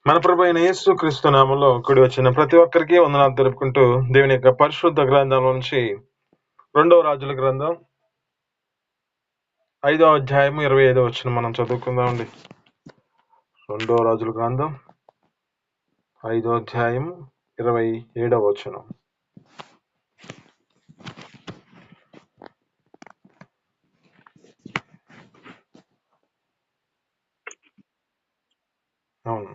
మన ప్రభు అయిన యేసు క్రీస్తు నామంలో కూడి వచ్చిన ప్రతి ఒక్కరికి వందనాలు తెలుపుకుంటూ దేవుని యొక్క పరిశుద్ధ గ్రంథంలో నుంచి 2వ రాజుల గ్రంథం 5వ అధ్యాయం 25వ వచనం మనం చదువుకుందామండి. 2వ రాజుల గ్రంథం 5వ అధ్యాయం 27వ వచనం. అవును,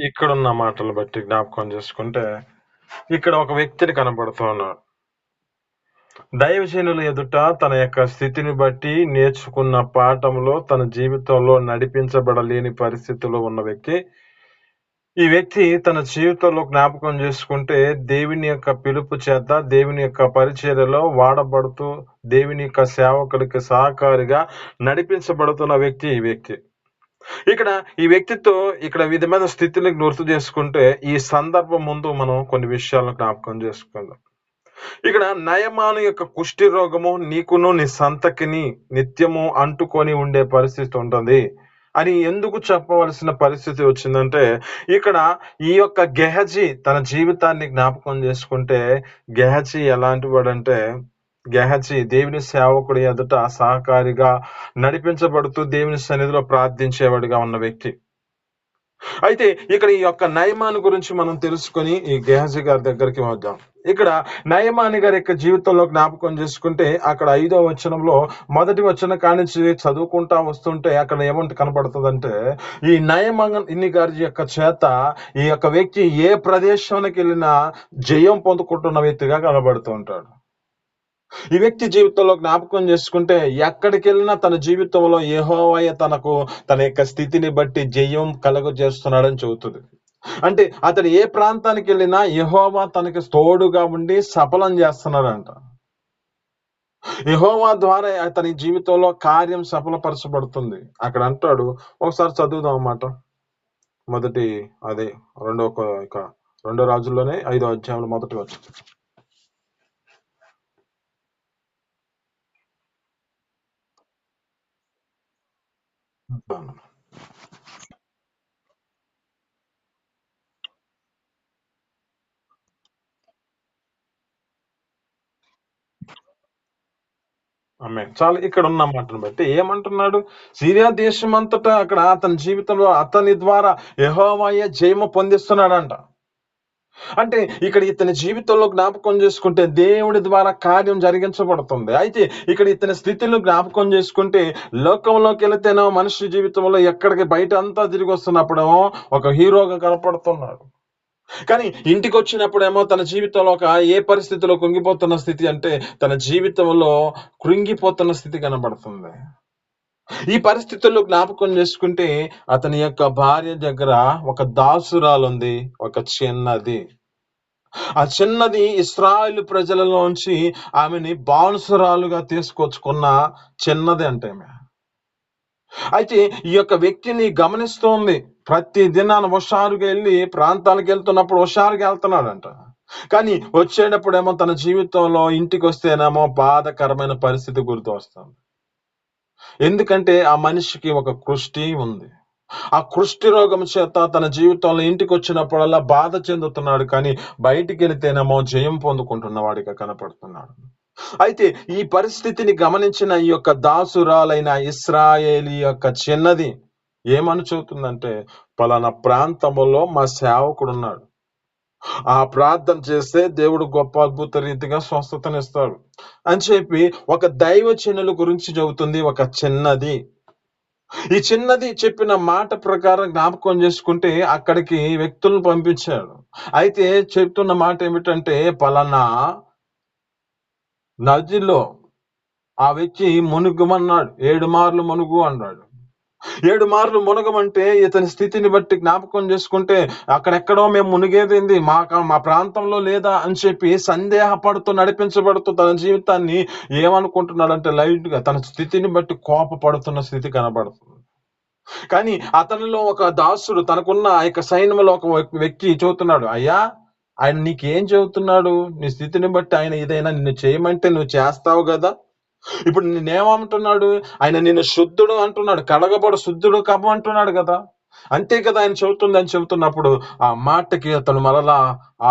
ఇక్కడ ఉన్న మాటలు బట్టి జ్ఞాపకం చేసుకుంటే ఇక్కడ ఒక వ్యక్తిని కనబడుతూ ఉన్నాడు. దైవజనుల ఎదుట తన యొక్క స్థితిని బట్టి నేర్చుకున్న పాఠంలో తన జీవితంలో నడిపించబడలేని పరిస్థితిలో ఉన్న వ్యక్తి. ఈ వ్యక్తి తన జీవితంలో జ్ఞాపకం చేసుకుంటే దేవుని యొక్క పిలుపు చేత దేవుని యొక్క పరిచర్యలో వాడబడుతూ దేవుని యొక్క సేవకుడికి సహకారిగా నడిపించబడుతున్న వ్యక్తి ఈ వ్యక్తి. ఇక్కడ ఈ వ్యక్తితో ఇక్కడ విధమైన స్థితిని గుర్తు చేసుకుంటే ఈ సందర్భం ముందు మనం కొన్ని విషయాలను జ్ఞాపకం చేసుకుందాం. ఇక్కడ నయమాను యొక్క కుష్టి రోగము నీకును నీ సంతకిని నిత్యము అంటుకొని ఉండే పరిస్థితి ఉంటుంది అని ఎందుకు చెప్పవలసిన పరిస్థితి వచ్చిందంటే, ఇక్కడ ఈ యొక్క గెహజీ తన జీవితాన్ని జ్ఞాపకం చేసుకుంటే గెహజీ ఎలాంటి వాడంటే, గెహజీ దేవుని సేవకుడి ఎదుట సహకారిగా నడిపించబడుతూ దేవుని సన్నిధిలో ప్రార్థించేవాడిగా ఉన్న వ్యక్తి. అయితే ఇక్కడ ఈ యొక్క నయమాను గురించి మనం తెలుసుకొని ఈ గెహజీ గారి దగ్గరికి వద్దాం. ఇక్కడ నయమాని గారి యొక్క జీవితంలో జ్ఞాపకం చేసుకుంటే అక్కడ 5వ వచనంలో మొదటి వచనం కానించి చదువుకుంటా వస్తుంటే అక్కడ ఏమంటే కనబడుతుందంటే, ఈ నయమాని గారి యొక్క చేత ఈ యొక్క వ్యక్తి ఏ ప్రదేశానికి వెళ్ళినా జయం పొందుకుంటున్న వ్యక్తిగా కనబడుతూ ఉంటాడు. ఈ వ్యక్తి జీవితంలో జ్ఞాపకం చేసుకుంటే ఎక్కడికి వెళ్ళినా తన జీవితంలో యెహోవాయే తనకు తన యొక్క స్థితిని బట్టి జయం కలుగజేస్తున్నాడని చెబుతుంది. అంటే అతడు ఏ ప్రాంతానికి వెళ్ళినా యెహోవా తనకి తోడుగా ఉండి సఫలం చేస్తున్నాడంట. యెహోవా ద్వారా అతని జీవితంలో కార్యం సఫలపరచబడుతుంది. అక్కడ అంటాడు, ఒకసారి చదువుదాం అన్నమాట. మొదటి అదే రెండో రాజుల్లోనే 5వ అధ్యాయంలో మొదటి వచనం. ఆమేన్. చాలా ఇక్కడ ఉన్న మాటను బట్టి ఏమంటున్నాడు, సిరియా దేశం అంతటా అక్కడ అతని జీవితంలో అతని ద్వారా యెహోవాయే జయము పొందిస్తున్నాడంట. అంటే ఇక్కడ ఇతని జీవితంలో జ్ఞాపకం చేసుకుంటే దేవుడి ద్వారా కార్యం జరిగించబడుతుంది. అయితే ఇక్కడ ఇతని స్థితిలో జ్ఞాపకం చేసుకుంటే లోకంలోకి వెళితేనో మనిషి జీవితంలో ఎక్కడికి బయట అంతా తిరిగి వస్తున్నప్పుడేమో ఒక హీరోగా కనపడుతున్నాడు. కానీ ఇంటికి వచ్చినప్పుడేమో తన జీవితంలో ఏ పరిస్థితిలో కుంగిపోతున్న స్థితి అంటే తన జీవితంలో కృంగిపోతున్న స్థితి కనబడుతుంది. ఈ పరిస్థితుల్లో జ్ఞాపకం చేసుకుంటే అతని యొక్క భార్య దగ్గర ఒక దాసురాలు ఉంది, ఒక చిన్నది. ఆ చిన్నది ఇశ్రాయేలు ప్రజలలోంచి ఆమెని బానిసరాలుగా తీసుకొచ్చుకున్న చిన్నది అంటే ఆమె. అయితే ఈ యొక్క వ్యక్తిని గమనిస్తోంది. ప్రతి దినాన హుషారుగా వెళ్ళి ప్రాంతాలకు వెళ్తున్నప్పుడు హుషారుగా వెళ్తున్నాడంట. కానీ వచ్చేటప్పుడేమో తన జీవితంలో ఇంటికి వస్తేనేమో బాధాకరమైన పరిస్థితి గుర్తు వస్తుంది. ఎందుకంటే ఆ మనిషికి ఒక కుష్టి ఉంది. ఆ కుష్టి రోగం చేత తన జీవితంలో ఇంటికి వచ్చినప్పుడల్లా బాధ చెందుతున్నాడు. కానీ బయటికి వెళితేనేమో జయం పొందుకుంటున్న వాడిగా కనపడుతున్నాడు. అయితే ఈ పరిస్థితిని గమనించిన ఈ యొక్క దాసురాలైన ఇశ్రాయేలీ యొక్క చిన్నది ఏమని చెబుతుందంటే, పలానా ప్రాంతంలో మా సేవకుడున్నాడు. ఆ ప్రార్థన చేస్తే దేవుడు గొప్ప అద్భుత రీతిగా స్వస్థతనిస్తాడు అని చెప్పి ఒక దైవజనుల గురించి చెబుతుంది ఒక చిన్నది. ఈ చిన్నది చెప్పిన మాట ప్రకారం జ్ఞాపకం చేసుకుంటే అక్కడికి వ్యక్తులను పంపించాడు. అయితే చెప్తున్న మాట ఏమిటంటే, పలానా నదిలో ఆ వ్యక్తి మునుగుమన్నాడు, 7 మార్లు మునుగు అన్నాడు. 7 మార్లు మునగమంటే ఇతని స్థితిని బట్టి జ్ఞాపకం చేసుకుంటే అక్కడెక్కడో మేము మునిగేదేంది మా ప్రాంతంలో లేదా అని చెప్పి సందేహపడుతూ నడిపించబడుతూ తన జీవితాన్ని ఏమనుకుంటున్నాడంటే లైట్ గా తన స్థితిని బట్టి కోపపడుతున్న స్థితి కనబడుతుంది. కానీ అతనిలో ఒక దాసుడు తనకున్న ఆ యొక్క సైన్యంలో ఒక వ్యక్తి చెబుతున్నాడు, అయ్యా ఆయన నీకేం చెబుతున్నాడు? నీ స్థితిని బట్టి ఆయన ఏదైనా నిన్ను చేయమంటే నువ్వు చేస్తావు కదా. ఇప్పుడు నిన్నేమంటున్నాడు? ఆయన నిన్ను శుద్ధుడు అంటున్నాడు, కడగబడు శుద్ధుడు కమ్మంటున్నాడు కదా. అంతే కదా ఆయన చెబుతుందని చెబుతున్నప్పుడు ఆ మాటకి అతను మరలా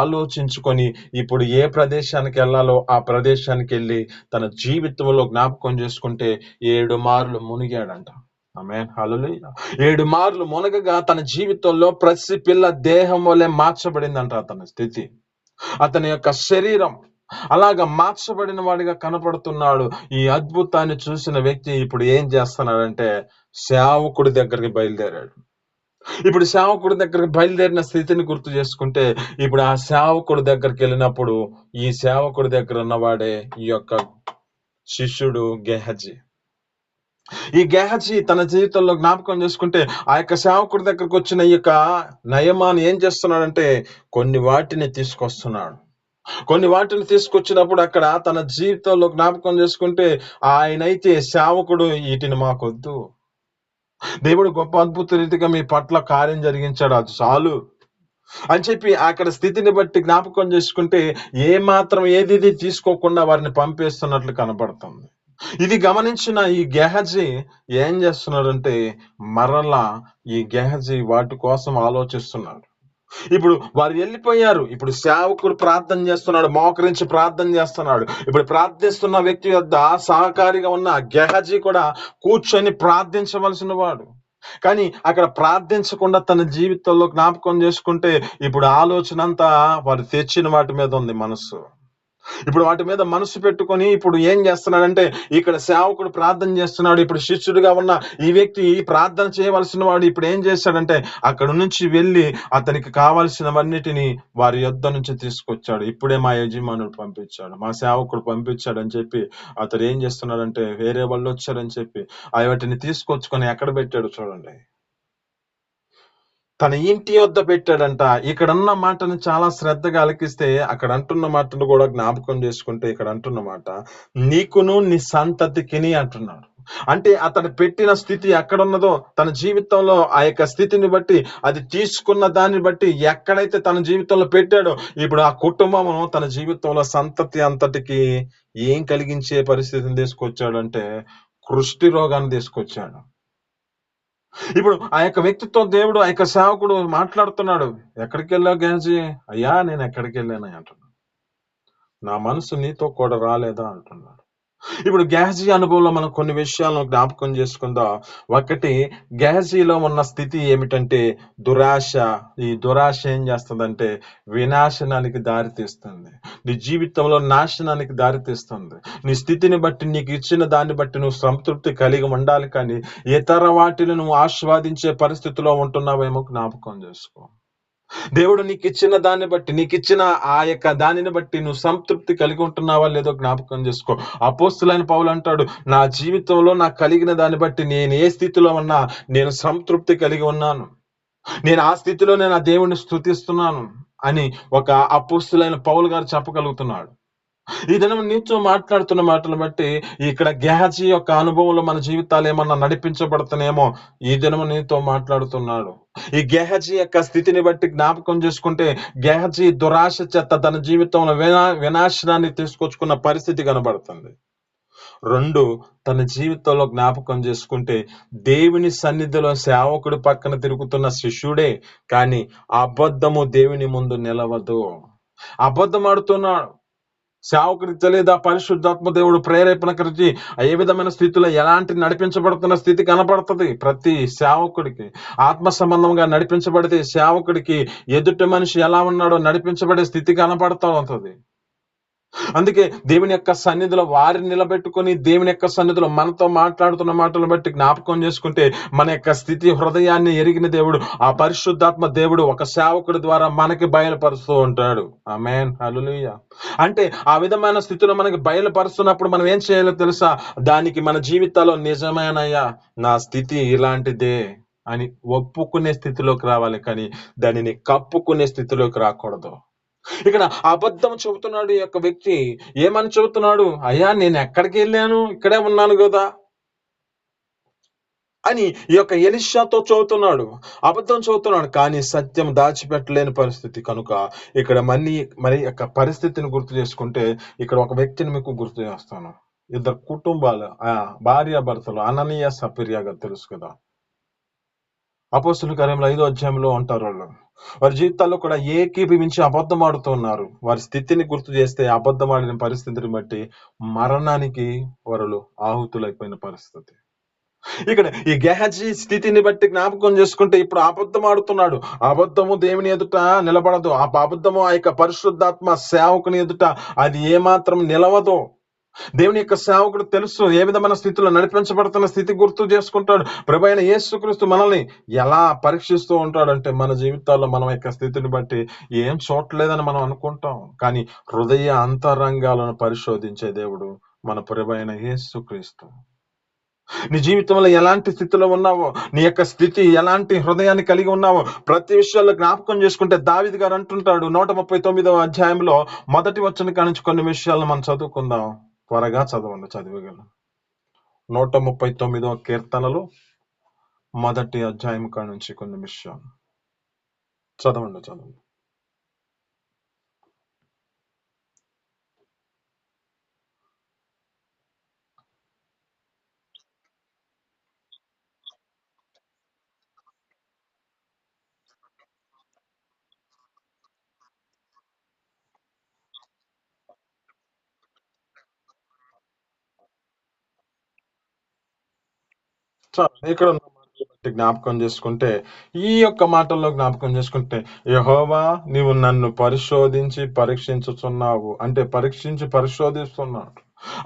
ఆలోచించుకొని ఇప్పుడు ఏ ప్రదేశానికి వెళ్ళాలో ఆ ప్రదేశానికి వెళ్ళి తన జీవితంలో జ్ఞాపకం చేసుకుంటే 7 మార్లు మునిగాడంట. ఆమేన్, హల్లెలూయా. 7 మార్లు మునగగా తన జీవితంలో ప్రతి పిల్ల దేహం వలె మార్చబడిందంట అతని స్థితి, అతని యొక్క శరీరం అలాగా మార్చబడిన వాడిగా కనపడుతున్నాడు. ఈ అద్భుతాన్ని చూసిన వ్యక్తి ఇప్పుడు ఏం చేస్తున్నాడంటే సేవకుడి దగ్గరికి బయలుదేరాడు. ఇప్పుడు సేవకుడి దగ్గరికి బయలుదేరిన స్థితిని గుర్తు చేసుకుంటే ఇప్పుడు ఆ సేవకుడి దగ్గరికి వెళ్ళినప్పుడు ఈ సేవకుడి దగ్గర ఉన్నవాడే ఈ యొక్క శిష్యుడు గెహజీ. ఈ గెహజీ తన జీవితంలో జ్ఞాపకం చేసుకుంటే ఆ యొక్క సేవకుడి దగ్గరకు వచ్చిన ఈ యొక్క నయమాన్ ఏం చేస్తున్నాడంటే కొన్ని వాటిని తీసుకొస్తున్నాడు. కొన్ని వాటిని తీసుకొచ్చినప్పుడు అక్కడ తన జీవితంలో జ్ఞాపకం చేసుకుంటే ఆయనైతే సేవకుడు వీటిని మాకొద్దు, దేవుడు గొప్ప అద్భుత రీతిగా మీ పట్ల కార్యం జరిగించాడు, అది చాలు అని చెప్పి అక్కడ స్థితిని బట్టి జ్ఞాపకం చేసుకుంటే ఏ మాత్రం ఏది తీసుకోకుండా వారిని పంపేస్తున్నట్లు కనబడుతుంది. ఇది గమనించిన ఈ గెహజీ ఏం చేస్తున్నాడంటే మరలా ఈ గెహజీ వాటి కోసం ఆలోచిస్తున్నాడు. ఇప్పుడు వారు వెళ్ళిపోయారు. ఇప్పుడు సేవకుడు ప్రార్థన చేస్తున్నాడు, మోకరించి ప్రార్థన చేస్తున్నాడు. ఇప్పుడు ప్రార్థిస్తున్న వ్యక్తి వద్ద సహకారిగా ఉన్న గెహజీ కూడా కూర్చొని ప్రార్థించవలసిన వాడు. కానీ అక్కడ ప్రార్థించకుండా తన జీవితంలో జ్ఞాపకం చేసుకుంటే ఇప్పుడు ఆలోచన అంతా వారు తెచ్చిన వాటి మీద ఉంది మనసు. ఇప్పుడు వాటి మీద మనసు పెట్టుకొని ఇప్పుడు ఏం చేస్తున్నాడంటే ఇక్కడ సేవకుడు ప్రార్థన చేస్తున్నాడు. ఇప్పుడు శిష్యుడిగా ఉన్న ఈ వ్యక్తి ప్రార్థన చేయవలసిన వాడు ఇప్పుడు ఏం చేశాడంటే అక్కడ నుంచి వెళ్ళి అతనికి కావాల్సినవన్నిటిని వారి యొద్ద నుంచి తీసుకొచ్చాడు. ఇప్పుడే మా యజమానుడు పంపించాడు, మా సేవకుడు పంపించాడు అని చెప్పి అతడు ఏం చేస్తున్నాడంటే వేరే వాళ్ళు వచ్చారని చెప్పి వాటిని తీసుకొచ్చుకొని ఎక్కడ పెట్టాడు చూడండి, తన ఇంటి వద్ద పెట్టాడంట. ఇక్కడున్న మాటను చాలా శ్రద్ధగా ఆలకిస్తే అక్కడ అంటున్న మాటను కూడా జ్ఞాపకం చేసుకుంటే ఇక్కడ అంటున్న మాట నీకును నీ సంతతికిని అంటున్నాడు. అంటే అతడు పెట్టిన స్థితి ఎక్కడున్నదో తన జీవితంలో ఆ యొక్క స్థితిని బట్టి అది తీసుకున్న దాన్ని బట్టి ఎక్కడైతే తన జీవితంలో పెట్టాడో ఇప్పుడు ఆ కుటుంబము తన జీవితంలో సంతతి అంతటికి ఏం కలిగించే పరిస్థితిని తీసుకొచ్చాడు అంటే కుష్టి రోగాన్ని తీసుకొచ్చాడు. ఇప్పుడు ఆ యొక్క వ్యక్తితో దేవుడు ఆ యొక్క సేవకుడు మాట్లాడుతున్నాడు, ఎక్కడికి వెళ్ళావు గెహజీ? అయ్యా నేను ఎక్కడికి వెళ్ళాను అంటున్నాడు, నా మనసు నీతో కూడా రాలేదా అంటున్నాడు. ఇప్పుడు గెహజీ అనుభవంలో మనం కొన్ని విషయాలను జ్ఞాపకం చేసుకుందాం. ఒకటి, గెహజీలో ఉన్న స్థితి ఏమిటంటే దురాశ. ఈ దురాశ ఏం చేస్తుందంటే వినాశనానికి దారి తీస్తుంది, నీ జీవితంలో నాశనానికి దారి తీస్తుంది. నీ స్థితిని బట్టి నీకు ఇచ్చిన దాన్ని బట్టి నువ్వు సంతృప్తి కలిగి ఉండాలి, కానీ ఇతర వాటిని నువ్వు ఆస్వాదించే పరిస్థితిలో ఉంటున్నావేమో జ్ఞాపకం చేసుకో. దేవుడు నీకు ఇచ్చిన దాన్ని బట్టి నీకు ఇచ్చిన ఆ యొక్క దానిని బట్టి నువ్వు సంతృప్తి కలిగి ఉంటున్నావా లేదో జ్ఞాపకం చేసుకో. అపోస్తులైన పౌలు అంటాడు, నా జీవితంలో నాకు కలిగిన దాన్ని బట్టి నేను ఏ స్థితిలో ఉన్నా నేను సంతృప్తి కలిగి ఉన్నాను, నేను ఆ స్థితిలో నేను ఆ దేవుణ్ణి స్తుతిస్తున్నాను అని ఒక అపోస్తులైన పౌలు గారు చెప్పగలుగుతున్నాడు. ఈ దినం నీతో మాట్లాడుతున్న మాటలు బట్టి ఇక్కడ గెహజీ యొక్క అనుభవంలో మన జీవితాలు ఏమన్నా నడిపించబడుతున్నాయేమో ఈ దినం నీతో మాట్లాడుతున్నాడు. ఈ గెహజీ యొక్క స్థితిని బట్టి జ్ఞాపకం చేసుకుంటే గెహజీ దురాశ చేత తన జీవితంలో వినాశనాన్ని తీసుకొచ్చుకున్న పరిస్థితి కనబడుతుంది. 2, తన జీవితంలో జ్ఞాపకం చేసుకుంటే దేవుని సన్నిధిలో సేవకుడి పక్కన తిరుగుతున్న శిష్యుడే, కానీ అబద్ధము దేవుని ముందు నిలవదు. అబద్ధం ఆడుతున్నాడు. సేవకుడికి తెలియదా పరిశుద్ధాత్మ దేవుడు ప్రేరేపణ కలిగి ఏ విధమైన స్థితిలో ఎలాంటి నడిపించబడుతున్న స్థితి కనపడుతుంది ప్రతి సేవకుడికి. ఆత్మ సంబంధంగా నడిపించబడితే సేవకుడికి ఎదుటి మనిషి ఎలా ఉన్నాడో నడిపించబడే స్థితి కనపడుతూ ఉంటుంది. అందుకే దేవుని యొక్క సన్నిధిలో వారిని నిలబెట్టుకొని, దేవుని యొక్క సన్నిధిలో మనతో మాట్లాడుతున్న మాటలను బట్టి జ్ఞాపకం చేసుకుంటే, మన యొక్క స్థితి హృదయాన్ని ఎరిగిన దేవుడు, ఆ పరిశుద్ధాత్మ దేవుడు ఒక సేవకుడి ద్వారా మనకి బయలుపరుస్తూ ఉంటాడు. ఆమేన్. హల్లెలూయా. అంటే ఆ విధమైన స్థితిలో మనకి బయలుపరుస్తున్నప్పుడు మనం ఏం చేయాలో తెలుసా? దానికి మన జీవితాల్లో నిజమేనయ్యా, నా స్థితి ఇలాంటిదే అని ఒప్పుకునే స్థితిలోకి రావాలి కానీ, దానిని కప్పుకునే స్థితిలోకి రాకూడదు. ఇక్కడ అబద్ధం చెబుతున్నాడు ఈ యొక్క వ్యక్తి. ఏమని చెబుతున్నాడు? అయ్యా నేనెక్కడికెళ్ళాను? ఇక్కడే ఉన్నాను గదా! అని ఈ యొక్క ఎలీషాతో చెబుతున్నాడు. అబద్ధం చెబుతున్నాడు. కానీ సత్యం దాచిపెట్టలేని పరిస్థితి కనుక ఇక్కడ మరి యొక్క పరిస్థితిని గుర్తు చేసుకుంటే, ఇక్కడ ఒక వ్యక్తిని మీకు గుర్తు చేస్తాను. ఇద్దరు కుటుంబాలు భార్యాభర్తలు అననీయ, సఫీర్య గారు తెలుసు కదా! అపోస్తలుల కార్యములు 5వ అధ్యాయంలో ఉంటారోళ్ళు. వారి జీవితాల్లో కూడా ఏకీభవించి అబద్ధమాడుతూ ఉన్నారు. వారి స్థితిని గుర్తు చేస్తే అబద్ధమాడిన పరిస్థితిని బట్టి మరణానికి వారు ఆహుతులైపోయిన పరిస్థితి. ఇక్కడ ఈ గెహజీ స్థితిని బట్టి జ్ఞాపకం చేసుకుంటే ఇప్పుడు అబద్ధం ఆడుతున్నాడు. అబద్ధము దేవుని ఎదుట నిలబడదు. ఆ అబద్ధము ఆ యొక్క పరిశుద్ధాత్మ సేవకుని ఎదుట అది ఏమాత్రం నిలవదు. దేవుని యొక్క సేవకుడు తెలుసు ఏ విధమైన స్థితిలో నడిపించబడుతున్న స్థితి గుర్తు చేసుకుంటాడు. ప్రభువైన యేసుక్రీస్తు మనల్ని ఎలా పరీక్షిస్తూ ఉంటాడంటే, మన జీవితాల్లో మనం యొక్క స్థితిని బట్టి ఏం చూడలేదని మనం అనుకుంటాం. కానీ హృదయ అంతరంగాలను పరిశోధించే దేవుడు మన ప్రభువైన యేసుక్రీస్తు. నీ జీవితంలో ఎలాంటి స్థితిలో ఉన్నావో, నీ యొక్క స్థితి ఎలాంటి హృదయాన్ని కలిగి ఉన్నావో ప్రతి విషయాల్లో జ్ఞాపకం చేసుకుంటే దావీదు గారు అంటుంటాడు 139వ అధ్యాయంలో మొదటి వచనం కానించి కొన్ని విషయాలను మనం చదువుకుందాం. త్వరగా చదవండి, చదివగలను. 139వ కీర్తనలు మొదటి అధ్యాయం కానించి కొన్ని విషయాలు చదవండి. ఇక్కడ ఉన్న మాటలు బట్టి జ్ఞాపకం చేసుకుంటే, ఈ యొక్క మాటల్లో జ్ఞాపకం చేసుకుంటే, యెహోవా నీవు నన్ను పరిశోధించి పరీక్షించుచున్నావు అంటే పరీక్షించి పరిశోధిస్తున్నాడు.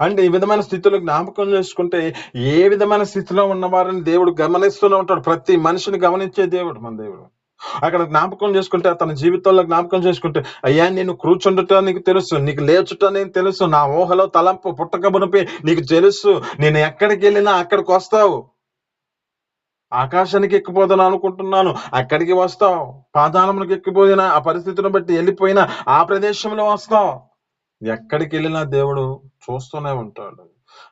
అంటే ఈ విధమైన స్థితిలో జ్ఞాపకం చేసుకుంటే, ఏ విధమైన స్థితిలో ఉన్నవారిని దేవుడు గమనిస్తూనే ఉంటాడు. ప్రతి మనిషిని గమనించే దేవుడు మన దేవుడు. అక్కడ జ్ఞాపకం చేసుకుంటే తన జీవితంలో జ్ఞాపకం చేసుకుంటే, అయ్యా నేను కూర్చుండుట నీకు తెలుసు, నీకు లేచుట నీకు తెలుసు, నా ఊహలో తలంపు పుట్టక మునుపే నీకు తెలుసు, నేను ఎక్కడికి వెళ్ళినా అక్కడికి వస్తావు. ఆకాశానికి ఎక్కిపోదాను అనుకుంటున్నాను, అక్కడికి వస్తావు. పాతాళమునికి ఎక్కిపోయినా ఆ పరిస్థితిని బట్టి వెళ్ళిపోయినా ఆ ప్రదేశంలో వస్తావు. ఎక్కడికి వెళ్ళినా దేవుడు చూస్తూనే ఉంటాడు.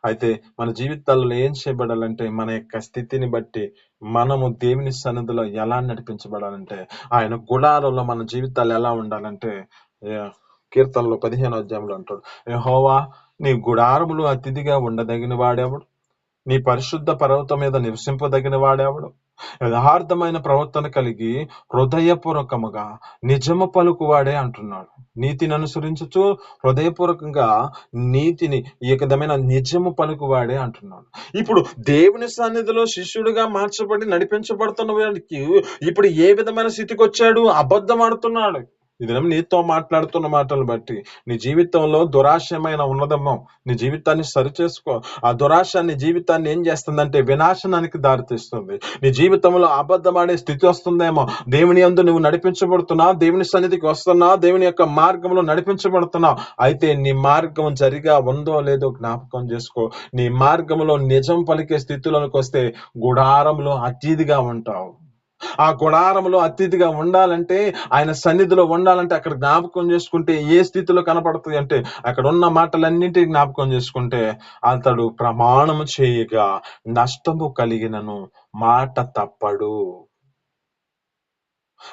అయితే మన జీవితాల్లో ఏం చేయబడాలంటే, మన యొక్క స్థితిని బట్టి మనము దేవుని సన్నిధిలో ఎలా నడిపించబడాలంటే, ఆయన గుడారంలో మన జీవితాలు ఎలా ఉండాలంటే, కీర్తనలో 15వ అధ్యాయంలో అంటాడు, యెహోవా నీ గుడారములు అతిథిగా ఉండదగిన వాడెవడు? నీ పరిశుద్ధ పర్వతం మీద నివసింపదగిన వాడెవడు? యథార్థమైన ప్రవర్తన కలిగి హృదయపూర్వకముగా నిజము పలుకువాడే అంటున్నాడు. నీతిని అనుసరించుచు హృదయపూర్వకంగా నీతిని ఈ విధమైన నిజము పలుకువాడే అంటున్నాడు. ఇప్పుడు దేవుని సన్నిధిలో శిష్యుడిగా మార్చబడి నడిపించబడుతున్న వాడికి ఇప్పుడు ఏ విధమైన స్థితికి వచ్చాడు? అబద్ధం ఆడుతున్నాడు. ఈ దినం నీతో మాట్లాడుతున్న మాటలు బట్టి నీ జీవితంలో దురాశయమైన ఉన్నదమ్మో, నీ జీవితాన్ని సరిచేసుకో. ఆ దురాశ నీ జీవితాన్ని ఏం చేస్తుందంటే వినాశనానికి దారితీస్తుంది. నీ జీవితంలో అబద్ధమాడే స్థితి వస్తుందేమో. దేవుని యందు నువ్వు నడిపించబడుతున్నావు, దేవుని సన్నిధికి వస్తున్నావు, దేవుని యొక్క మార్గంలో నడిపించబడుతున్నావు. అయితే నీ మార్గం సరిగా ఉందో లేదో జ్ఞాపకం చేసుకో. నీ మార్గంలో నిజం పలికే స్థితిలోనికి వస్తే గుడారంలో అతిథిగా ఉంటావు. ఆ గుడారంలో అతిథిగా ఉండాలంటే, ఆయన సన్నిధిలో ఉండాలంటే అక్కడ జ్ఞాపకం చేసుకుంటే ఏ స్థితిలో కనపడుతుంది అంటే, అక్కడ ఉన్న మాటలన్నింటినీ జ్ఞాపకం చేసుకుంటే, అతడు ప్రమాణము చేయగా నష్టము కలిగినను మాట తప్పడు.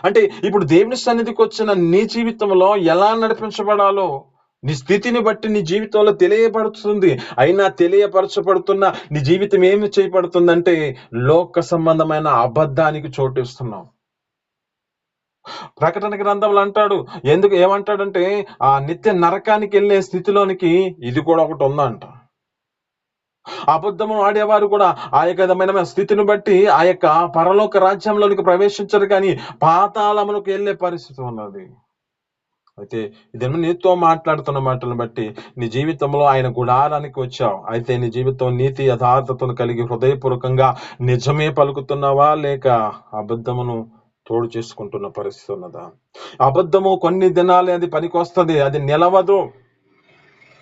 అంటే ఇప్పుడు దేవుని సన్నిధికి వచ్చిన నీ జీవితంలో ఎలా నడిపించబడాలో నీ స్థితిని బట్టి నీ జీవితంలో తెలియపడుతుంది. అయినా తెలియపరచబడుతున్న నీ జీవితం ఏమి చేయబడుతుందంటే లోక సంబంధమైన అబద్ధానికి చోటిస్తున్నావు. ప్రకటన గ్రంథంలో అంటాడు, ఏమంటాడంటే ఆ నిత్య నరకానికి వెళ్ళే స్థితిలోనికి ఇది కూడా ఒకటి ఉందంట. అబద్ధము ఆడేవారు కూడా ఆ యొక్క విధమైన స్థితిని బట్టి ఆ యొక్క పరలోక రాజ్యంలోనికి ప్రవేశించరు కానీ పాతాళములకు వెళ్ళే పరిస్థితి ఉన్నది. అయితే ఇదేమో నీతో మాట్లాడుతున్న మాటలను బట్టి నీ జీవితంలో ఆయన గుడారానికి వచ్చావు. అయితే నీ జీవితం నీతి యథార్థతను కలిగి హృదయపూర్వకంగా నిజమే పలుకుతున్నావా? లేక అబద్ధమును తోడు చేసుకుంటున్న పరిస్థితి ఉన్నదా? అబద్ధము కొన్ని దినాలే అది పనికొస్తది. అది నిలవదు.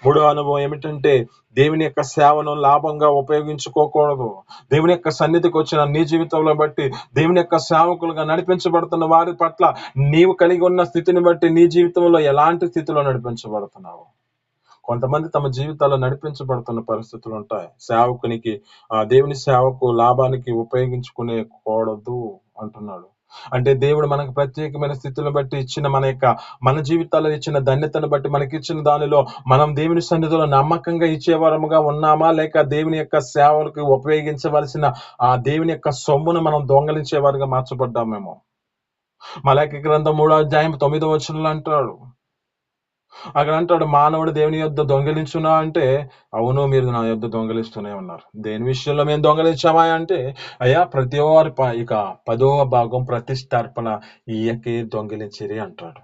మూడో అనుభవం ఏమిటంటే దేవుని యొక్క సేవను లాభంగా ఉపయోగించుకోకూడదు. దేవుని యొక్క సన్నిధికి వచ్చిన నీ జీవితంలో బట్టి దేవుని యొక్క సేవకులుగా నడిపించబడుతున్న వారి పట్ల నీవు కలిగి ఉన్న స్థితిని బట్టి నీ జీవితంలో ఎలాంటి స్థితిలో నడిపించబడుతున్నావు? కొంతమంది తమ జీవితాల్లో నడిపించబడుతున్న పరిస్థితులు ఉంటాయి. సేవకునికి దేవుని సేవకు లాభానికి ఉపయోగించుకునే కూడదు అంటున్నాడు. అంటే దేవుడు మనకు ప్రత్యేకమైన స్థితిని బట్టి ఇచ్చిన మన జీవితాల్లో ఇచ్చిన ధన్యతను బట్టి మనకిచ్చిన దానిలో మనం దేవుని సన్నిధిలో నమ్మకంగా ఇచ్చేవారముగా ఉన్నామా? లేక దేవుని యొక్క సేవలకు ఉపయోగించవలసిన ఆ దేవుని యొక్క సొమ్మును మనం దొంగిలించేవారుగా మార్చబడ్డామేమో. మలాకి గ్రంథం 3వ అధ్యాయం 9వ వచనంలో అంటాడు. అక్కడ అంటాడు, మానవుడు దేవుని యొద్ద దొంగిలించునా అంటే, అవును మీరు నా యొద్ద దొంగిలిస్తూనే ఉన్నారు. దేని విషయంలో మేము దొంగిలించామా అంటే, అయ్యా ప్రతి వారి ఇక 10వ భాగం ప్రతిష్టార్పణ ఈయకే దొంగిలించిరి అంటాడు.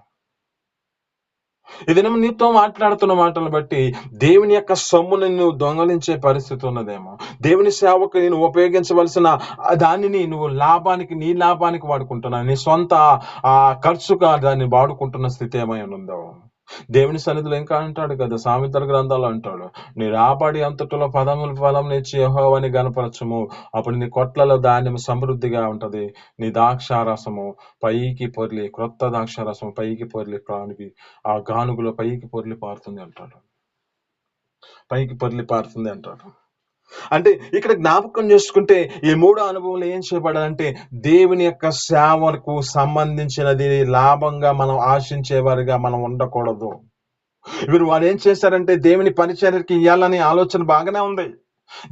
ఇదేమో నీతో మాట్లాడుతున్న మాటలను బట్టి దేవుని యొక్క సొమ్మును నువ్వు దొంగలించే పరిస్థితి ఉన్నదేమో. దేవుని సేవకు నేను ఉపయోగించవలసిన దానిని నువ్వు నీ లాభానికి వాడుకుంటున్నావు. నీ సొంత ఖర్చుగా దాన్ని వాడుకుంటున్న స్థితి ఏమైనా ఉందో. దేవుని సన్నిధిలో ఇంకా అంటాడు కదా, సామెతల గ్రంథాలు అంటాడు, నీ రాబడి అంతటిలో ఫలం ఇచ్చి యెహోవాని గనపరచుము. అప్పుడు నీ కొట్లలో ధాన్యం సమృద్ధిగా ఉంటది. నీ ద్రాక్షారసము పైకి పొర్లి, క్రొత్త ద్రాక్షారసం పైకి పొర్లి ఆ గానుగులో పైకి పొర్లి పారుతుంది అంటాడు. పైకి పొర్లి పారుతుంది అంటాడు. అంటే ఇక్కడ జ్ఞాపకం చేసుకుంటే ఈ 3 అనుభవంలో ఏం చేయబడాలంటే దేవుని యొక్క సేవకు సంబంధించినది లాభంగా మనం ఆశించేవారిగా మనం ఉండకూడదు. వారు ఏం చేశారంటే దేవుని పరిచర్యకి ఇవ్వాలని ఆలోచన బాగానే ఉంది.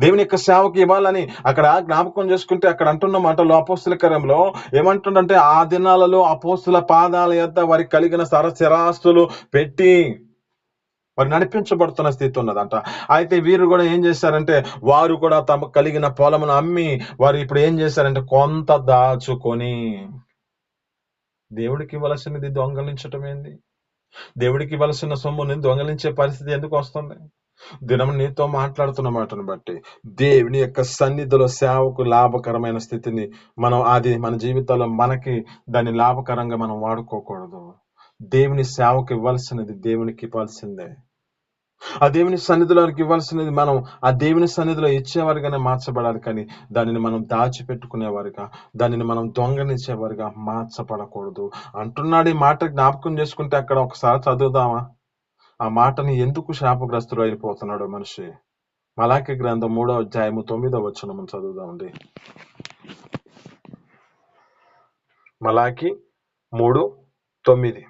దేవుని యొక్క సేవకు ఇవ్వాలని అక్కడ జ్ఞాపకం చేసుకుంటే అక్కడ అంటున్న మాటలు అపోస్తుల కార్యంలో ఏమంటుండంటే, ఆ దినాలలో అపోస్తుల పాదాల యొద్ద వారికి కలిగిన స్థిరాస్తులు పెట్టి వారు నడిపించబడుతున్న స్థితి ఉన్నదంట. అయితే వీరు కూడా ఏం చేశారంటే, వారు కూడా తమకు కలిగిన పొలమును అమ్మి వారు ఇప్పుడు ఏం చేశారంటే కొంత దాచుకొని, దేవుడికి ఇవ్వవలసినది దొంగలించటం ఏంది? దేవుడికి ఇవ్వాల్సిన సొమ్ముని దొంగలించే పరిస్థితి ఎందుకు వస్తుంది? దినం నీతో మాట్లాడుతున్న మాటను బట్టి దేవుని యొక్క సన్నిధిలో సేవకు లాభకరమైన స్థితిని మన జీవితాల్లో దాన్ని లాభకరంగా మనం వాడుకోకూడదు. దేవుని సేవకు ఇవ్వాల్సినది దేవునికి ఇవ్వాల్సిందే. ఆ దేవుని సన్నిధిలోనికి ఇవ్వాల్సినది మనం ఆ దేవుని సన్నిధిలో ఇచ్చేవారిగానే మార్చబడాలి, కానీ దానిని మనం దాచిపెట్టుకునేవారిగా, దానిని మనం దొంగలించేవారిగా మార్చబడకూడదు అంటున్నాడు. ఈ మాట జ్ఞాపకం చేసుకుంటే అక్కడ ఒకసారి చదువుదామా? ఆ మాటని ఎందుకు శాపగ్రస్తుడు అయిపోతున్నాడు మనిషి? మలాకి గ్రంథం 3వ అధ్యాయము 9వ వచనం చదువుదామండి. మలాకి 3:9.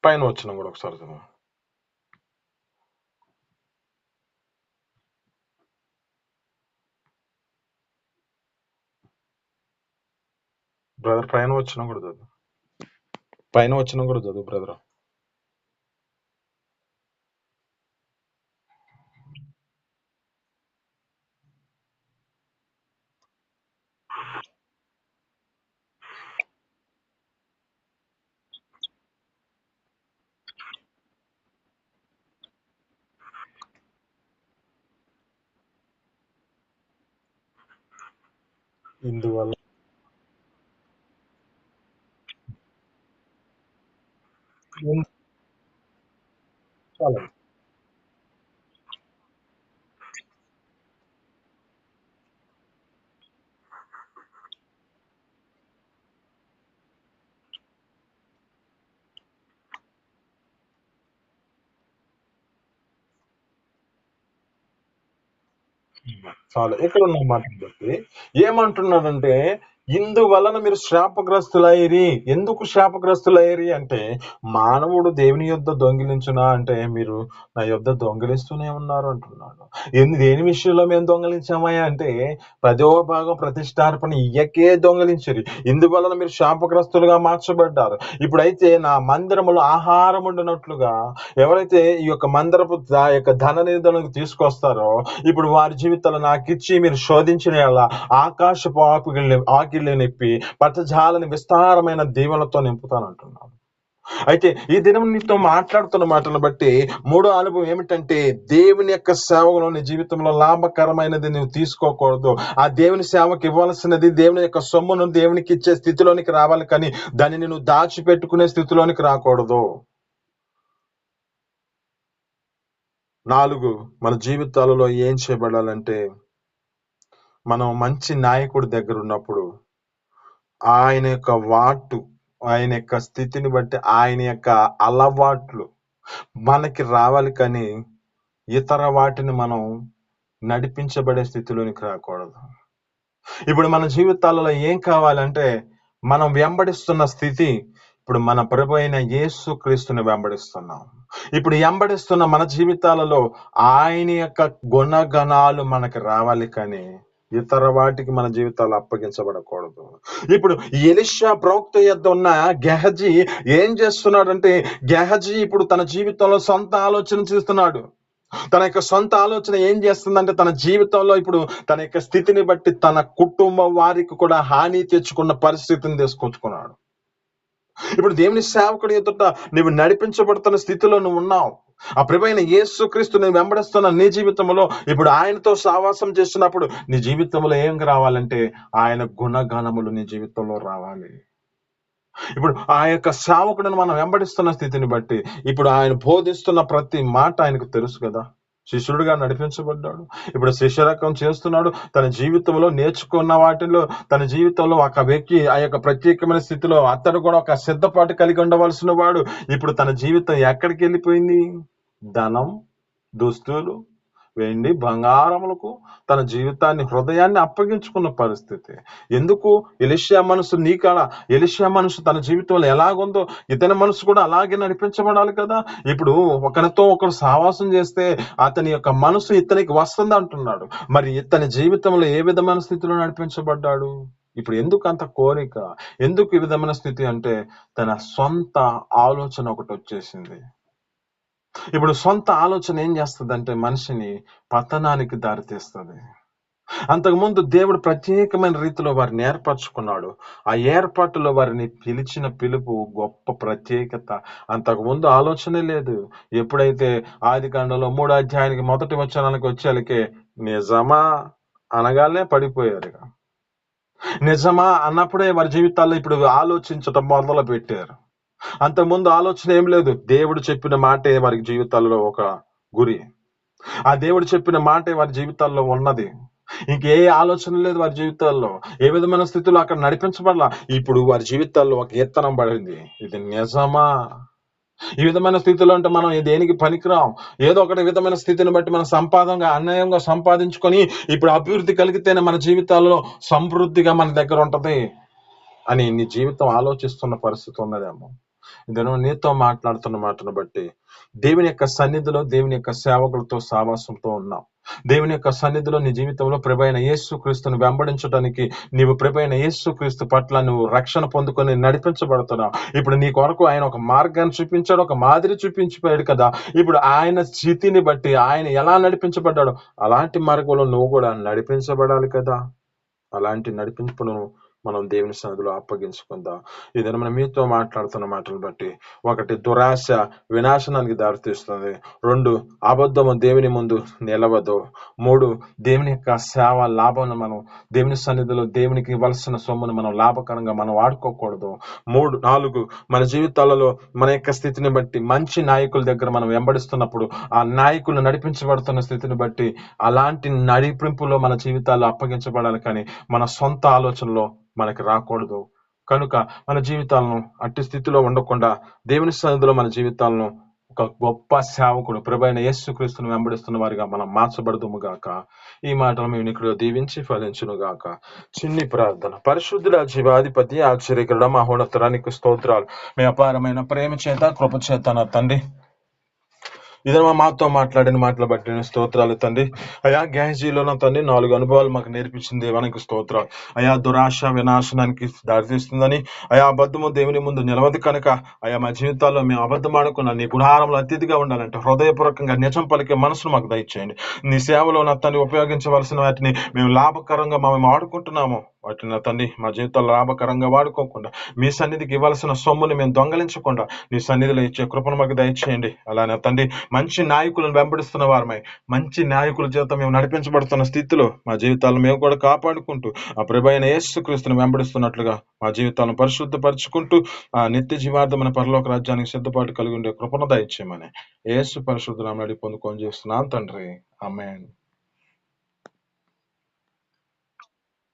పైన వచనం కూడా ఒకసారి చదువు. బ్రదర్ పైన వచనం కూడా చదువు. పైన వచనం కూడా చదువు బ్రదర్. ఇందువల్ల చాలా చాలా ఇక్కడ ఉన్న మాటను బట్టి ఏమంటున్నాడంటే, ఇందువలన మీరు శాపగ్రస్తులైరి. ఎందుకు శాపగ్రస్తులైరి అంటే, మానవుడు దేవుని యొద్ద దొంగిలించునా అంటే, మీరు నా యొద్ద దొంగిలిస్తూనే ఉన్నారు అంటున్నాడు. దేని విషయంలో మేము దొంగిలించామయ్యా అంటే, 10వ భాగం ప్రతిష్టార్పణ ఇయ్యకే దొంగిలించిరి. ఇందువలన మీరు శాపగ్రస్తులుగా మార్చబడ్డారు. ఇప్పుడైతే నా మందిరములో ఆహారం ఉండినట్లుగా ఎవరైతే ఈ యొక్క మందిరపు యొక్క ధన నిధులను తీసుకొస్తారో, ఇప్పుడు వారి జీవితాలు నాకిచ్చి మీరు శోధించిన యెడల ఆకాశపు ఆకిళ్ళని నిప్పి పట్టజాలని విస్తారమైన దీవెనలతో నింపుతానంటున్నాడు. అయితే ఈ దినం నీతో మాట్లాడుతున్న మాటలను బట్టి మూడో అనుభవం ఏమిటంటే, దేవుని యొక్క సేవలో నీ జీవితంలో లాభకరమైనది నువ్వు తీసుకోకూడదు. ఆ దేవుని సేవకి ఇవ్వాల్సినది దేవుని యొక్క సొమ్మును దేవునికి ఇచ్చే స్థితిలోనికి రావాలి, కానీ దానిని నువ్వు దాచిపెట్టుకునే స్థితిలోనికి రాకూడదు. 4, మన జీవితాలలో ఏం చేయబడాలంటే, మనం మంచి నాయకుడి దగ్గర ఉన్నప్పుడు ఆయన యొక్క ఆయన యొక్క స్థితిని బట్టి ఆయన యొక్క అలవాట్లు మనకి రావాలి, కానీ ఇతర వాటిని మనం నడిపించబడే స్థితిలోనికి రాకూడదు. ఇప్పుడు మన జీవితాలలో ఏం కావాలంటే, మనం వెంబడిస్తున్న స్థితి ఇప్పుడు మన ప్రభు అయిన యేసు క్రీస్తుని వెంబడిస్తున్నాం. ఇప్పుడు వెంబడిస్తున్న మన జీవితాలలో ఆయన యొక్క గుణగణాలు మనకి రావాలి, కానీ ఇతర వాటికి మన జీవితాలు అప్పగించబడకూడదు. ఇప్పుడు ఎలీషా ప్రవక్త యొద్ద ఉన్న గెహజీ ఏం చేస్తున్నాడంటే, గెహజీ ఇప్పుడు తన జీవితంలో సొంత ఆలోచన చేస్తున్నాడు. తన యొక్క సొంత ఆలోచన ఏం చేస్తుందంటే, తన జీవితంలో ఇప్పుడు తన యొక్క స్థితిని బట్టి తన కుటుంబం వారికి కూడా హాని తెచ్చుకున్న పరిస్థితిని తీసుకొచ్చుకున్నాడు. ఇప్పుడు దేవుని సేవకుడి ఎదుట నువ్వు నడిపించబడుతున్న స్థితిలో నువ్వు ఉన్నావు. ఆ ప్రభువైన యేసుక్రీస్తు నువ్వు వెంబడిస్తున్న నీ జీవితంలో ఇప్పుడు ఆయనతో సావాసం చేస్తున్నప్పుడు నీ జీవితంలో ఏం రావాలంటే, ఆయన గుణగణములు నీ జీవితంలో రావాలి. ఇప్పుడు ఆ యొక్క సేవకుడిని మనం వెంబడిస్తున్న స్థితిని బట్టి ఇప్పుడు ఆయన బోధిస్తున్న ప్రతి మాట ఆయనకు తెలుసు కదా. శిష్యుడిగా నడిపించబడ్డాడు. ఇప్పుడు శిష్యరకం చేస్తున్నాడు. తన జీవితంలో నేర్చుకున్న వాటిలో తన జీవితంలో ఒక వ్యక్తి ఆ యొక్క ప్రత్యేకమైన స్థితిలో అతడు కూడా ఒక సిద్ధపాటు కలిగి ఉండవలసిన వాడు. ఇప్పుడు తన జీవితం ఎక్కడికి వెళ్ళిపోయింది? ధనం, దుస్తులు, వెండి బంగారములకు తన జీవితాన్ని హృదయాన్ని అప్పగించుకున్న పరిస్థితి. ఎందుకు? ఎలీషా మనసు నీకాడ ఎలీషా మనసు తన జీవితంలో ఎలాగుందో ఇతని మనసు కూడా అలాగే నడిపించబడాలి కదా. ఇప్పుడు ఒకరితో ఒకరు సావాసం చేస్తే అతని యొక్క మనసు ఇతనికి వస్తుంది అంటున్నాడు. మరి ఇతని జీవితంలో ఏ విధమైన స్థితిలో నడిపించబడ్డాడు? ఇప్పుడు ఎందుకు అంత కోరిక? ఎందుకు ఈ విధమైన స్థితి అంటే, తన సొంత ఆలోచన ఒకటి వచ్చేసింది. ఇప్పుడు సొంత ఆలోచన ఏం చేస్తుందంటే మనిషిని పతనానికి దారితీస్తుంది. అంతకుముందు దేవుడు ప్రత్యేకమైన రీతిలో వారిని ఏర్పరచుకున్నాడు. ఆ ఏర్పాటులో వారిని పిలిచిన పిలుపు గొప్ప ప్రత్యేకత. అంతకుముందు ఆలోచనే లేదు. ఎప్పుడైతే ఆదికాండంలో 3వ అధ్యాయానికి మొదటి వచనానికి వచ్చేలకే నిజమా అనగానే పడిపోయారు. నిజమా అన్నప్పుడే వారి జీవితాల్లో ఇప్పుడు ఆలోచించటం మొదలు పెట్టారు. అంతకుముందు ఆలోచన ఏం లేదు. దేవుడు చెప్పిన మాటే వారి జీవితాల్లో ఒక గురి. ఆ దేవుడు చెప్పిన మాటే వారి జీవితాల్లో ఉన్నది. ఇంకే ఆలోచన లేదు వారి జీవితాల్లో. ఏ విధమైన స్థితిలో అక్కడ నడిపించబడలా. ఇప్పుడు వారి జీవితాల్లో ఒక ఎత్తనం పడింది. ఇది నిజమా? ఈ విధమైన స్థితిలో అంటే మనం దేనికి పనికిరాం. ఏదో ఒకటి విధమైన స్థితిని బట్టి మనం సంపాదనగా అన్యాయంగా సంపాదించుకొని ఇప్పుడు అభివృద్ధి కలిగితేనే మన జీవితాల్లో సమృద్ధిగా మన దగ్గర ఉంటది అని నీ జీవితం ఆలోచిస్తున్న పరిస్థితి ఉన్నదేమో. నేను నీతో మాట్లాడుతున్న మాటను బట్టి దేవుని యొక్క సన్నిధిలో దేవుని యొక్క సేవకులతో సావాసంతో ఉన్నాం. దేవుని యొక్క సన్నిధిలో నీ జీవితంలో ప్రభువైన యేసుక్రీస్తును వెంబడించడానికి నీవు ప్రభువైన యేసుక్రీస్తు పట్ల నువ్వు రక్షణ పొందుకొని నడిపించబడుతున్నావు. ఇప్పుడు నీ కొరకు ఆయన ఒక మార్గాన్ని చూపించాడు, ఒక మాదిరి చూపించిపోయాడు కదా. ఇప్పుడు ఆయన స్థితిని బట్టి ఆయన ఎలా నడిపించబడ్డాడో అలాంటి మార్గంలో నువ్వు కూడా నడిపించబడాలి కదా. అలాంటి నడిపింపును మనం దేవుని సన్నిధిలో అప్పగించుకుందాం. ఏదైనా మనం మీతో మాట్లాడుతున్న మాటలు బట్టి 1 దురాశ వినాశనానికి దారితీస్తుంది. 2 అబద్ధము దేవుని ముందు నిలవదు. 3 దేవుని యొక్క సేవ లాభాన్ని మనం దేవుని సన్నిధిలో దేవునికి ఇవ్వాల్సిన సొమ్మును మనం లాభకరంగా మనం వాడుకోకూడదు. 4 మన జీవితాలలో మన యొక్క స్థితిని బట్టి మంచి నాయకుల దగ్గర మనం వెంబడిస్తున్నప్పుడు ఆ నాయకులు నడిపించబడుతున్న స్థితిని బట్టి అలాంటి నడిపింపులో మన జీవితాలు అప్పగించబడాలి, కానీ మన సొంత ఆలోచనలో మనకి రాకూడదు. కనుక మన జీవితాలను అట్టి స్థితిలో ఉండకుండా దేవుని సన్నిధిలో మన జీవితాలను ఒక గొప్ప సేవకుడు ప్రభైన యేసుక్రీస్తును వెంబడిస్తున్న వారిగా మనం మార్చబడదుము గాక. ఈ మాటలు మేము ఇక్కడ దీవించి ఫలించును గాక. చిన్ని ప్రార్థన. పరిశుద్ధుల జీవాధిపతి ఆశ్చర్యకరుడ మహోన్నతరానికి స్తోత్రాలు. మీ అపారమైన ప్రేమ చేత కృప చేత నా తండ్రి ఇదే మాతో మాట్లాడిన మాటలు బట్టి స్తోత్రాలు తండ్రి. అయా గ్యాజీలో నా తండ్రి 4 అనుభవాలు మాకు నేర్పించింది దేవానికి స్తోత్రాలు. అయా దురాశ వినాశనానికి దారితీస్తుందని, అయా అబద్ధము దేవుని ముందు నిలవదు కనుక అయా మా జీవితాల్లో మేము అబద్ధం ఆడుకున్న నీ గుణారంలో అతిథిగా ఉండాలంటే హృదయపూర్వకంగా నిజం పలికే మనసును మాకు దయచేయండి. నీ సేవలో నా తండ్రి ఉపయోగించవలసిన వాటిని మేము లాభకరంగా మేము ఆడుకుంటున్నాము. వాటిని నా తండ్రి మా జీవితాల్లో లాభకరంగా వాడుకోకుండా మీ సన్నిధికి ఇవ్వాల్సిన సొమ్ముని మేము దొంగలించకుండా నీ సన్నిధిలో ఇచ్చే కృపను మాకు దయచేయండి. అలానే తండ్రి మంచి నాయకులను వెంబడిస్తున్న వారమై మంచి నాయకుల చేత మేము నడిపించబడుతున్న స్థితిలో మా జీవితాలను మేము కూడా కాపాడుకుంటూ ఆ ప్రభైన యేసుక్రీస్తును వెంబడిస్తున్నట్లుగా మా జీవితాలను పరిశుద్ధపరచుకుంటూ ఆ నిత్య జీవార్థమైన పరలోక రాజ్యానికి సిద్ధపాటు కలిగి ఉండే కృపను దయచేయమని యేసు పరిశుద్ధ నామమున అడిగి పొందుకొని చేస్తున్నాను తండ్రి. ఆమేన్.